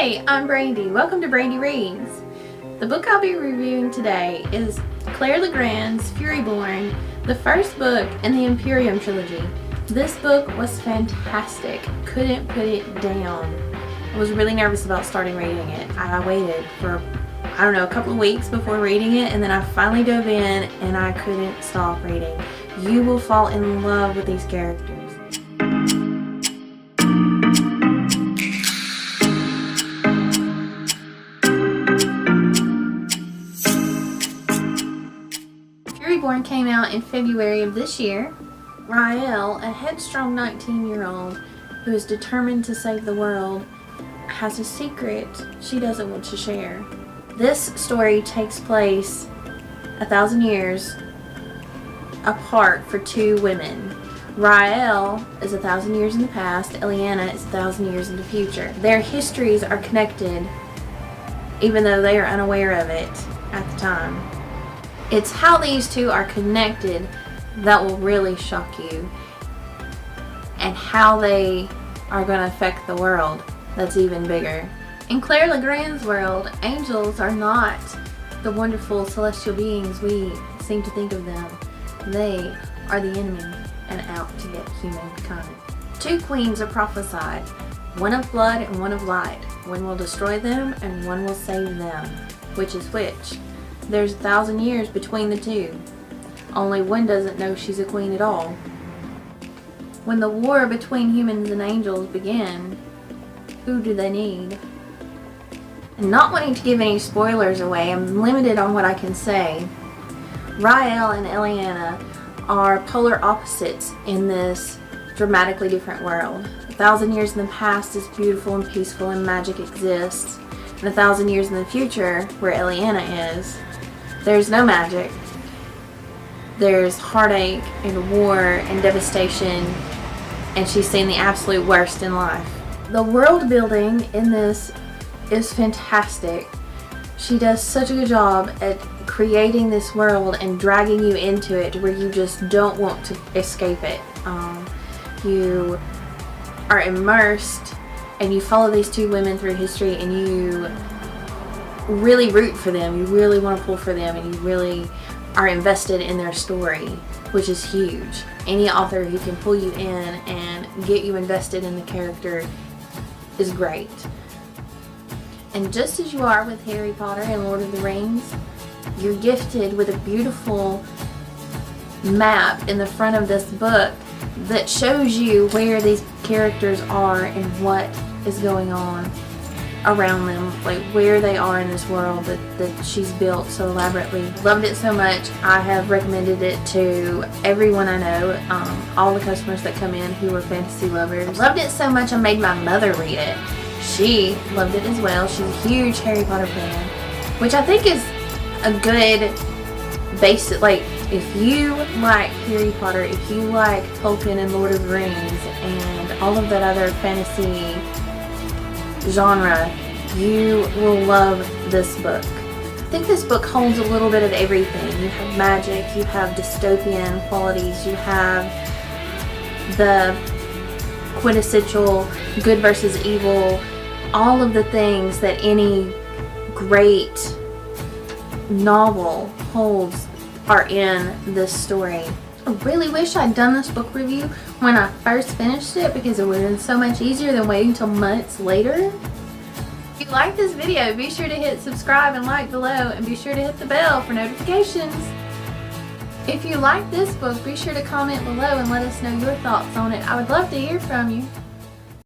Hey, I'm Brandy. Welcome to Brandy Reads. The book I'll be reviewing today is Claire Legrand's Furyborn, the first book in the Empirium Trilogy. This book was fantastic. Couldn't put it down. I was really nervous about starting reading it. I waited for, a couple of weeks before reading it, and then I finally dove in and I couldn't stop reading. You will fall in love with these characters. Furyborn came out in February of this year. Rael, a headstrong 19-year-old who is determined to save the world, has a secret she doesn't want to share. This story takes place 1,000 years apart for two women. Rael is 1,000 years in the past, Eliana is 1,000 years in the future. Their histories are connected even though they are unaware of it at the time. It's how these two are connected that will really shock you, and how they are going to affect the world that's even bigger. In Claire Legrand's world, angels are not the wonderful celestial beings we seem to think of them. They are the enemy and out to get humankind. Two queens are prophesied, one of blood and one of light. One will destroy them and one will save them. Which is which? There's 1,000 years between the two. Only one doesn't know she's a queen at all. When the war between humans and angels began, who do they need? And not wanting to give any spoilers away, I'm limited on what I can say. Rael and Eliana are polar opposites in this dramatically different world. 1,000 years in the past is beautiful and peaceful and magic exists. And 1,000 years in the future, where Eliana is, there's no magic. There's heartache and war and devastation, and she's seen the absolute worst in life. The world building in this is fantastic. She does such a good job at creating this world and dragging you into it where you just don't want to escape it. You are immersed and you follow these two women through history, and you really root for them. You really want to pull for them, and you really are invested in their story, which is huge. Any author who can pull you in and get you invested in the character is great. And just as you are with Harry Potter and Lord of the Rings, you're gifted with a beautiful map in the front of this book that shows you where these characters are and what is going on around them, like where they are in this world that she's built so elaborately. Loved it so much, I have recommended it to everyone I know, all the customers that come in who are fantasy lovers. Loved it so much I made my mother read it. She loved it as well. She's a huge Harry Potter fan, which I think is a good basic, like if you like Harry Potter, if you like Tolkien and Lord of the Rings and all of that other fantasy genre, you will love this book. I think this book holds a little bit of everything. You have magic, you have dystopian qualities, you have the quintessential good versus evil, all of the things that any great novel holds are in this story. I really wish I'd done this book review when I first finished it, because it would have been so much easier than waiting until months later. If you like this video, be sure to hit subscribe and like below, and be sure to hit the bell for notifications. If you like this book, be sure to comment below and let us know your thoughts on it. I would love to hear from you.